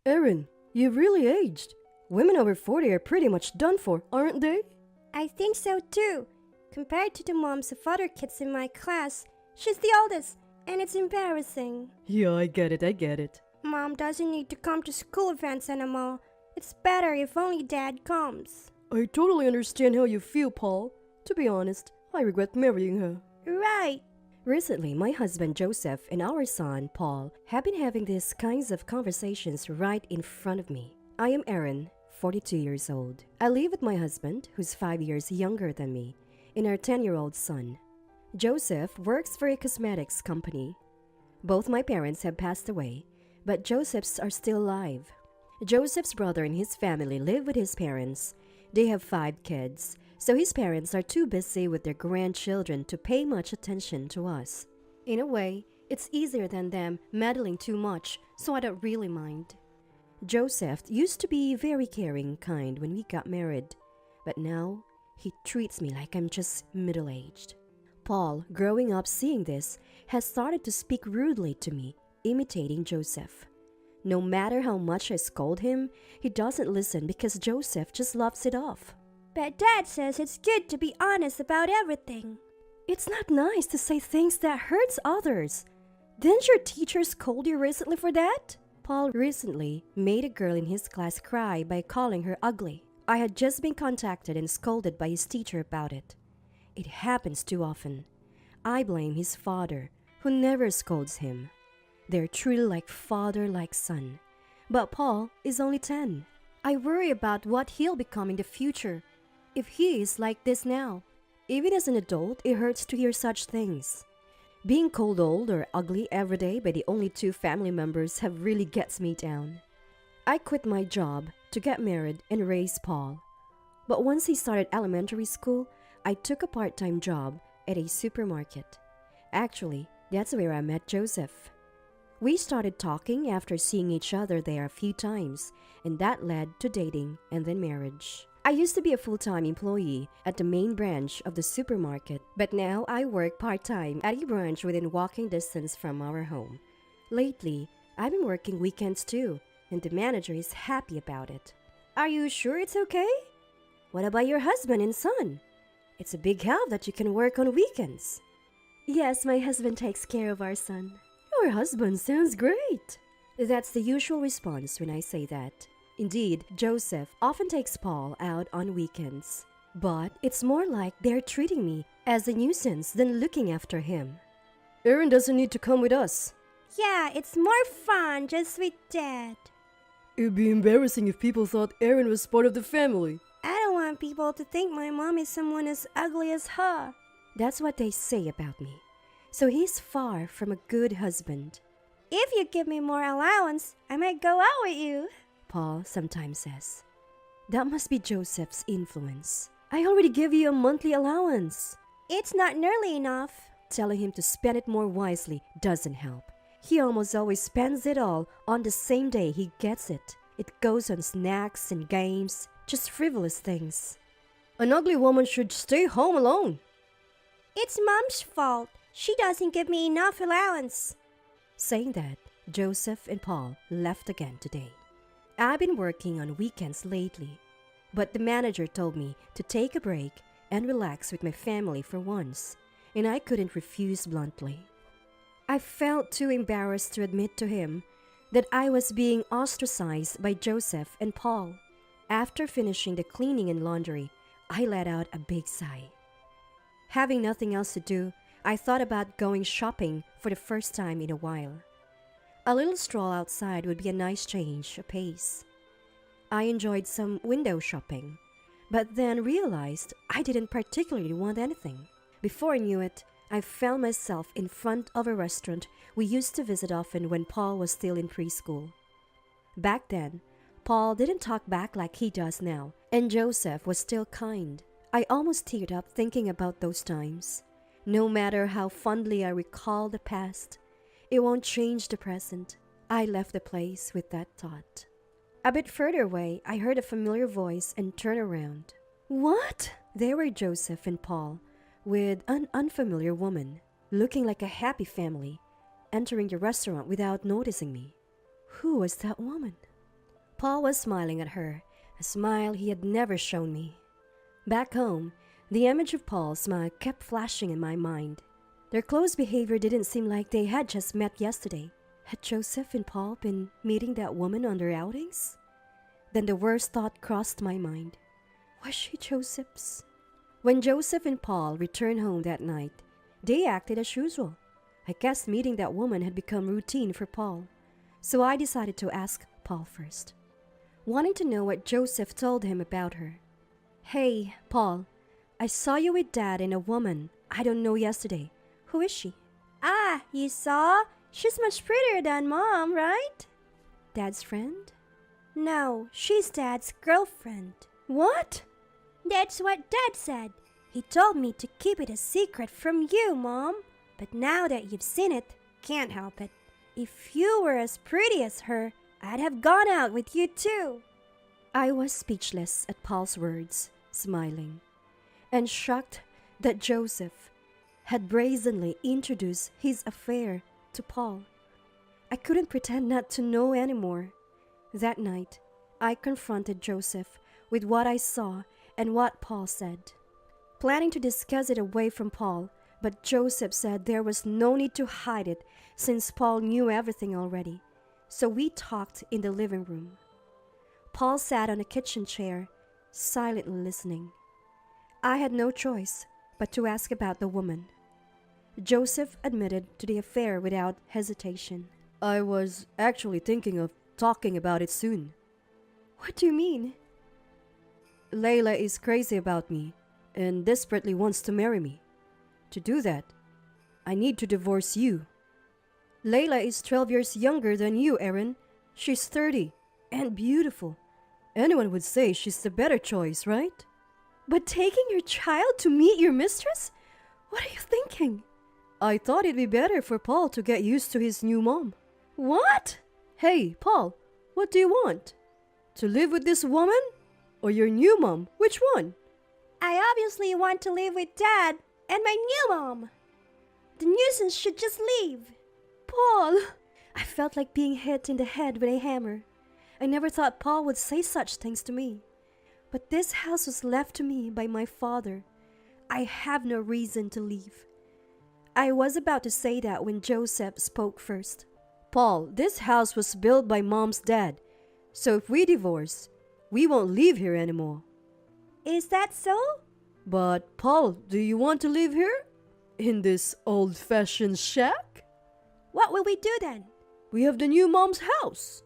Erin, you've really aged. Women over 40 are pretty much done for, aren't they? I think so too. Compared to the moms of other kids in my class, she's the oldest, and it's embarrassing. Yeah, I get it. Mom doesn't need to come to school events anymore. It's better if only Dad comes. I totally understand how you feel, Paul. To be honest, I regret marrying her. Right. Recently, my husband Joseph and our son Paul have been having these kinds of conversations right in front of me. I am Erin, 42 years old. I live with my husband, who's 5 years younger than me, and our 10-year-old son. Joseph works for a cosmetics company. Both my parents have passed away, but Joseph's are still alive. Joseph's brother and his family live with his parents. They have 5 kids, so his parents are too busy with their grandchildren to pay much attention to us. In a way, it's easier than them meddling too much, so I don't really mind. Joseph used to be very caring, kind when we got married, but now he treats me like I'm just middle-aged. Paul, growing up seeing this, has started to speak rudely to me, imitating Joseph. No matter how much I scold him, he doesn't listen because Joseph just laughs it off. But Dad says it's good to be honest about everything. It's not nice to say things that hurts others. Didn't your teacher scold you recently for that? Paul recently made a girl in his class cry by calling her ugly. I had just been contacted and scolded by his teacher about it. It happens too often. I blame his father, who never scolds him. They're truly like father, like son. But Paul is only 10. I worry about what he'll become in the future if he is like this now. Even as an adult, it hurts to hear such things. Being called old or ugly every day by the only 2 family members have really gets me down. I quit my job to get married and raise Paul. But once he started elementary school, I took a part-time job at a supermarket. Actually, that's where I met Joseph. We started talking after seeing each other there a few times, and that led to dating and then marriage. I used to be a full-time employee at the main branch of the supermarket, but now I work part-time at a branch within walking distance from our home. Lately, I've been working weekends too, and the manager is happy about it. Are you sure it's okay? What about your husband and son? It's a big help that you can work on weekends. Yes, my husband takes care of our son. Your husband sounds great. That's the usual response when I say that. Indeed, Joseph often takes Paul out on weekends. But it's more like they're treating me as a nuisance than looking after him. Erin doesn't need to come with us. Yeah, it's more fun just with Dad. It'd be embarrassing if people thought Erin was part of the family. I don't want people to think my mom is someone as ugly as her. That's what they say about me. So he's far from a good husband. If you give me more allowance, I might go out with you, Paul sometimes says. That must be Joseph's influence. I already give you a monthly allowance. It's not nearly enough. Telling him to spend it more wisely doesn't help. He almost always spends it all on the same day he gets it. It goes on snacks and games, just frivolous things. An ugly woman should stay home alone. It's Mom's fault. She doesn't give me enough allowance. Saying that, Joseph and Paul left again today. I've been working on weekends lately, but the manager told me to take a break and relax with my family for once, and I couldn't refuse bluntly. I felt too embarrassed to admit to him that I was being ostracized by Joseph and Paul. After finishing the cleaning and laundry, I let out a big sigh. Having nothing else to do, I thought about going shopping for the first time in a while. A little stroll outside would be a nice change of pace. I enjoyed some window shopping, but then realized I didn't particularly want anything. Before I knew it, I found myself in front of a restaurant we used to visit often when Paul was still in preschool. Back then, Paul didn't talk back like he does now, and Joseph was still kind. I almost teared up thinking about those times. No matter how fondly I recall the past, it won't change the present. I left the place with that thought. A bit further away, I heard a familiar voice and turned around. What? There were Joseph and Paul, with an unfamiliar woman, looking like a happy family, entering the restaurant without noticing me. Who was that woman? Paul was smiling at her, a smile he had never shown me. Back home, the image of Paul's smile kept flashing in my mind. Their close behavior didn't seem like they had just met yesterday. Had Joseph and Paul been meeting that woman on their outings? Then the worst thought crossed my mind. Was she Joseph's? When Joseph and Paul returned home that night, they acted as usual. I guess meeting that woman had become routine for Paul, so I decided to ask Paul first, wanting to know what Joseph told him about her. Hey, Paul, I saw you with Dad and a woman I don't know yesterday. Who is she? Ah, you saw? She's much prettier than Mom, right? Dad's friend? No, she's Dad's girlfriend. What? That's what Dad said. He told me to keep it a secret from you, Mom. But now that you've seen it, can't help it. If you were as pretty as her, I'd have gone out with you too. I was speechless at Paul's words, smiling, and shocked that Joseph had brazenly introduced his affair to Paul. I couldn't pretend not to know anymore. That night, I confronted Joseph with what I saw and what Paul said, planning to discuss it away from Paul, but Joseph said there was no need to hide it since Paul knew everything already. So we talked in the living room. Paul sat on a kitchen chair, silently listening. I had no choice but to ask about the woman. Joseph admitted to the affair without hesitation. I was actually thinking of talking about it soon. What do you mean? Layla is crazy about me and desperately wants to marry me. To do that, I need to divorce you. Layla is 12 years younger than you, Aaron. She's 30 and beautiful. Anyone would say she's the better choice, right? But taking your child to meet your mistress? What are you thinking? I thought it'd be better for Paul to get used to his new mom. What? Hey, Paul, what do you want? To live with this woman? Or your new mom? Which one? I obviously want to live with Dad and my new mom. The nuisance should just leave. Paul! I felt like being hit in the head with a hammer. I never thought Paul would say such things to me. But this house was left to me by my father. I have no reason to leave. I was about to say that when Joseph spoke first. Paul, this house was built by Mom's dad. So if we divorce, we won't live here anymore. Is that so? But Paul, do you want to live here? In this old-fashioned shack? What will we do then? We have the new Mom's house.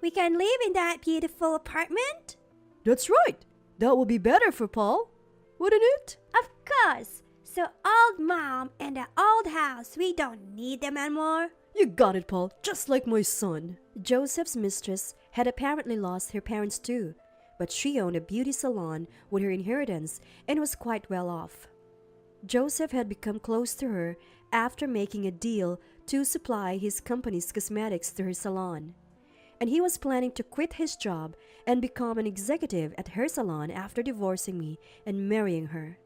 We can live in that beautiful apartment? That's right. That will be better for Paul, wouldn't it? Of course. So old Mom and the old house, we don't need them anymore. You got it, Paul, just like my son. Joseph's mistress had apparently lost her parents too, but she owned a beauty salon with her inheritance and was quite well off. Joseph had become close to her after making a deal to supply his company's cosmetics to her salon, and he was planning to quit his job and become an executive at her salon after divorcing me and marrying her.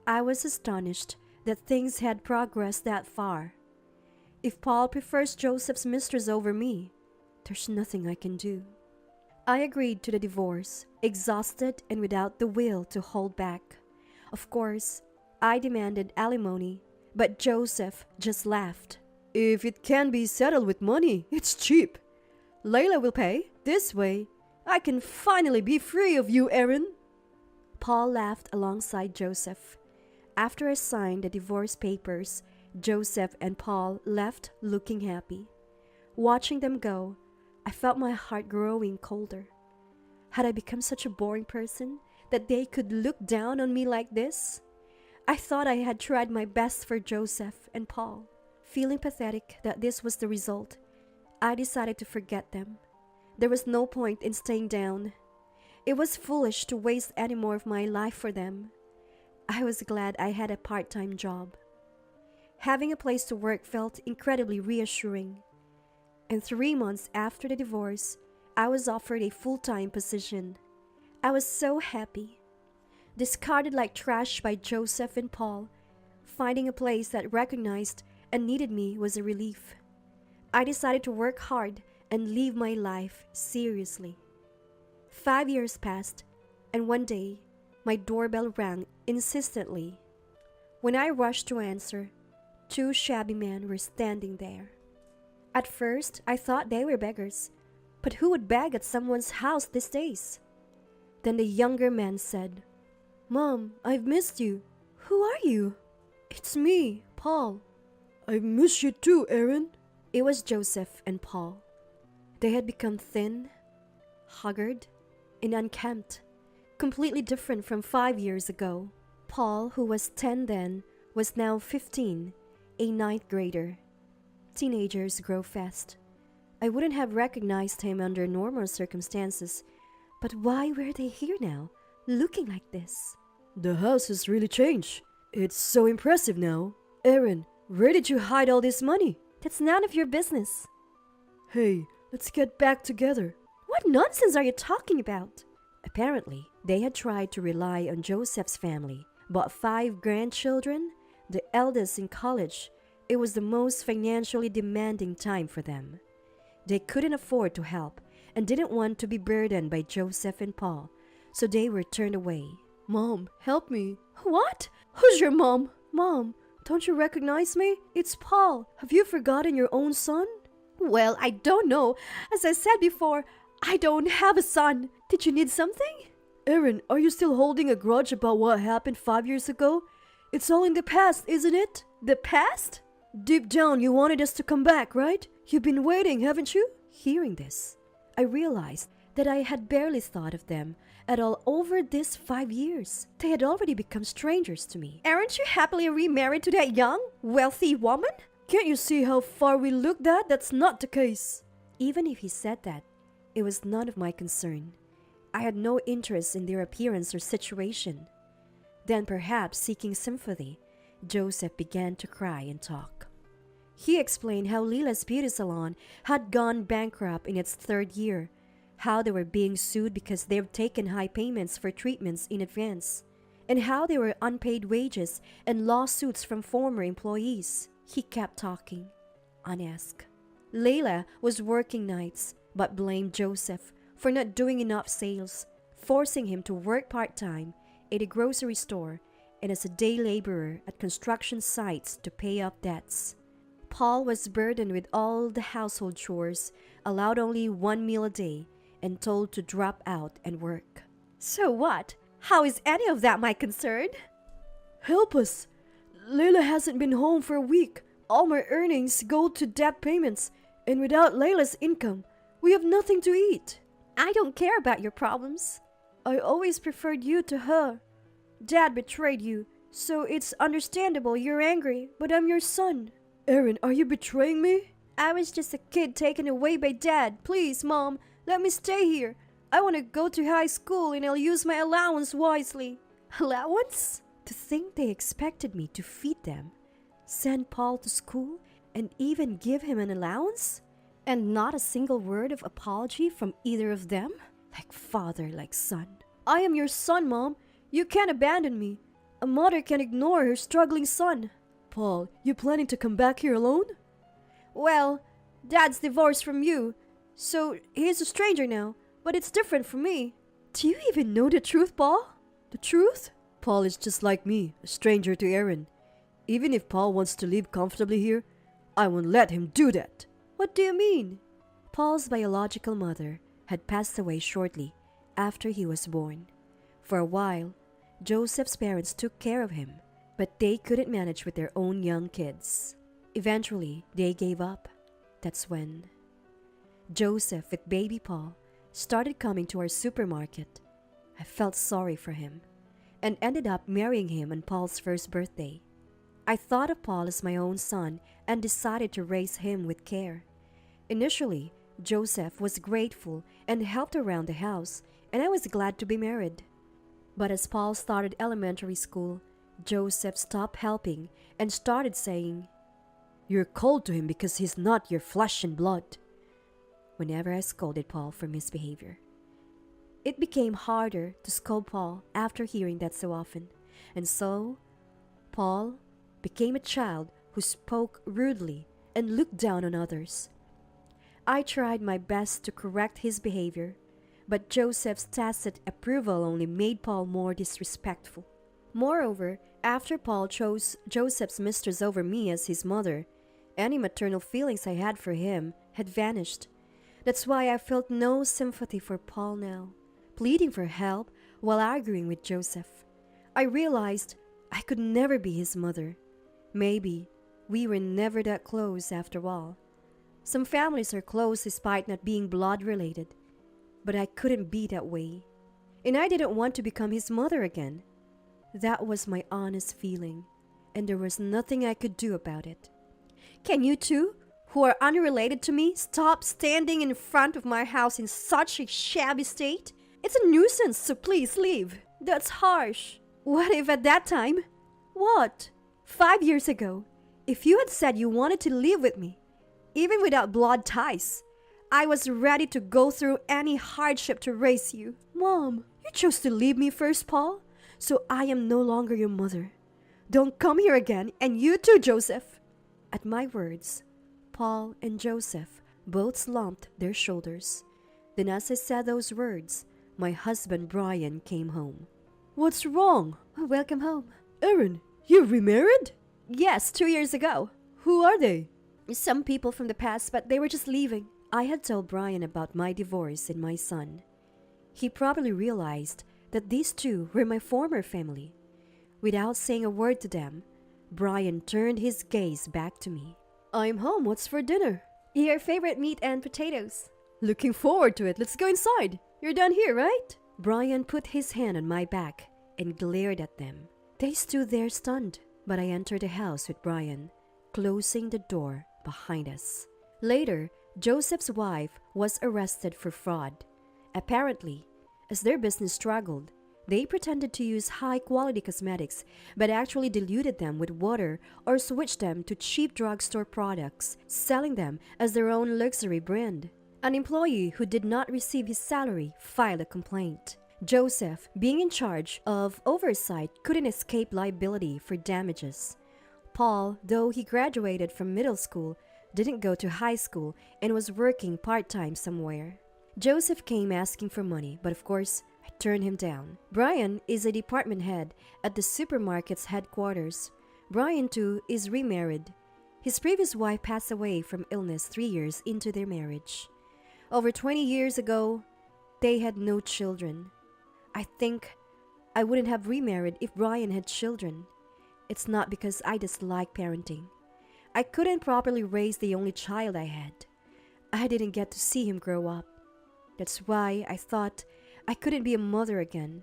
I was astonished that things had progressed that far. If Paul prefers Joseph's mistress over me, there's nothing I can do. I agreed to the divorce, exhausted and without the will to hold back. Of course, I demanded alimony, but Joseph just laughed. If it can be settled with money, it's cheap. Layla will pay. This way, I can finally be free of you, Aaron. Paul laughed alongside Joseph. After I signed the divorce papers, Joseph and Paul left looking happy. Watching them go, I felt my heart growing colder. Had I become such a boring person that they could look down on me like this? I thought I had tried my best for Joseph and Paul. Feeling pathetic that this was the result, I decided to forget them. There was no point in staying down. It was foolish to waste any more of my life for them. I was glad I had a part-time job. Having a place to work felt incredibly reassuring. And 3 months after the divorce, I was offered a full-time position. I was so happy. Discarded like trash by Joseph and Paul, finding a place that recognized and needed me was a relief. I decided to work hard and live my life seriously. 5 years passed, and one day, my doorbell rang insistently. When I rushed to answer, two shabby men were standing there. At first, I thought they were beggars, but who would beg at someone's house these days? Then the younger man said, "Mom, I've missed you." "Who are you?" "It's me, Paul." "I've missed you too, Aaron." It was Joseph and Paul. They had become thin, haggard, and unkempt, completely different from 5 years ago. Paul, who was 10 then, was now 15, a ninth grader. Teenagers grow fast. I wouldn't have recognized him under normal circumstances, but why were they here now, looking like this? "The house has really changed. It's so impressive now. Aaron, where did you hide all this money?" "That's none of your business." "Hey, let's get back together." "What nonsense are you talking about?" Apparently, they had tried to rely on Joseph's family, but 5 grandchildren, the eldest in college, it was the most financially demanding time for them. They couldn't afford to help and didn't want to be burdened by Joseph and Paul, so they were turned away. "Mom, help me." "What? Who's your mom?" "Mom, don't you recognize me? It's Paul. Have you forgotten your own son?" "Well, I don't know. As I said before, I don't have a son. Did you need something?" "Aaron, are you still holding a grudge about what happened 5 years ago? It's all in the past, isn't it?" "The past?" "Deep down, you wanted us to come back, right? You've been waiting, haven't you?" Hearing this, I realized that I had barely thought of them at all over these 5 years. They had already become strangers to me. "Aren't you happily remarried to that young, wealthy woman?" "Can't you see how far we looked at? That's not the case." Even if he said that, it was none of my concern. I had no interest in their appearance or situation. Then, perhaps seeking sympathy, Joseph began to cry and talk. He explained how Lila's beauty salon had gone bankrupt in its 3rd year, how they were being sued because they've taken high payments for treatments in advance, and how there were unpaid wages and lawsuits from former employees. He kept talking, unasked. Layla was working nights, but blamed Joseph for not doing enough sales, forcing him to work part-time at a grocery store and as a day laborer at construction sites to pay off debts. Paul was burdened with all the household chores, allowed only 1 meal a day, and told to drop out and work. "So what? How is any of that my concern?" "Help us! Layla hasn't been home for a week. All my earnings go to debt payments, and without Layla's income, we have nothing to eat." "I don't care about your problems." "I always preferred you to her. Dad betrayed you, so it's understandable you're angry, but I'm your son." "Aaron, are you betraying me?" "I was just a kid taken away by Dad. Please, Mom, let me stay here. I want to go to high school and I'll use my allowance wisely." "Allowance?" To think they expected me to feed them, send Paul to school, and even give him an allowance? And not a single word of apology from either of them? Like father, like son. "I am your son, Mom. You can't abandon me. A mother can ignore her struggling son." "Paul, you planning to come back here alone?" "Well, Dad's divorced from you, so he's a stranger now, but it's different for me." "Do you even know the truth, Paul?" "The truth? Paul is just like me, a stranger to Aaron. Even if Paul wants to live comfortably here, I won't let him do that." "What do you mean?" Paul's biological mother had passed away shortly after he was born. For a while, Joseph's parents took care of him, but they couldn't manage with their own young kids. Eventually, they gave up. That's when Joseph, with baby Paul, started coming to our supermarket. I felt sorry for him and ended up marrying him on Paul's first birthday. I thought of Paul as my own son and decided to raise him with care. Initially, Joseph was grateful and helped around the house, and I was glad to be married. But as Paul started elementary school, Joseph stopped helping and started saying, "You're cold to him because he's not your flesh and blood," whenever I scolded Paul for misbehavior. It became harder to scold Paul after hearing that so often, and so Paul became a child who spoke rudely and looked down on others. I tried my best to correct his behavior, But Joseph's tacit approval only made Paul more disrespectful. Moreover, after Paul chose Joseph's mistress over me as his mother, any maternal feelings I had for him had vanished. That's why I felt no sympathy for Paul now, pleading for help while arguing with Joseph. I realized I could never be his mother. Maybe we were never that close after all. Some families are close despite not being blood related, but I couldn't be that way. And I didn't want to become his mother again. That was my honest feeling, and there was nothing I could do about it. Can you two, who are unrelated to me, stop standing in front of my house in such a shabby state? It's a nuisance, so please leave. That's harsh. What if at that time? What? 5 years ago, if you had said you wanted to live with me, even without blood ties, I was ready to go through any hardship to raise you. Mom, you chose to leave me first, Paul, so I am no longer your mother. Don't come here again, and you too, Joseph. At my words, Paul and Joseph both slumped their shoulders. Then as I said those words, my husband Brian came home. What's wrong? Welcome home. Aaron, you remarried? Yes, 2 years ago. Who are they? Some people from the past, but they were just leaving. I had told Brian about my divorce and my son. He probably realized that these two were my former family. Without saying a word to them, Brian turned his gaze back to me. I'm home. What's for dinner? Your favorite meat and potatoes. Looking forward to it. Let's go inside. You're done here, right? Brian put his hand on my back and glared at them. They stood there stunned, but I entered the house with Brian, closing the door behind us. Later, Joseph's wife was arrested for fraud. Apparently, as their business struggled, they pretended to use high-quality cosmetics but actually diluted them with water or switched them to cheap drugstore products, selling them as their own luxury brand. An employee who did not receive his salary filed a complaint. Joseph, being in charge of oversight, couldn't escape liability for damages. Paul, though he graduated from middle school, didn't go to high school and was working part-time somewhere. Joseph came asking for money, but of course, I turned him down. Brian is a department head at the supermarket's headquarters. Brian, too, is remarried. His previous wife passed away from illness 3 years into their marriage. Over 20 years ago, they had no children. I think I wouldn't have remarried if Brian had children. It's not because I dislike parenting. I couldn't properly raise the only child I had. I didn't get to see him grow up. That's why I thought I couldn't be a mother again.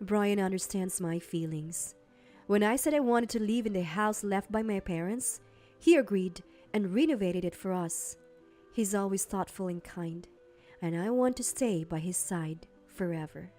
Brian understands my feelings. When I said I wanted to live in the house left by my parents, he agreed and renovated it for us. He's always thoughtful and kind, and I want to stay by his side forever.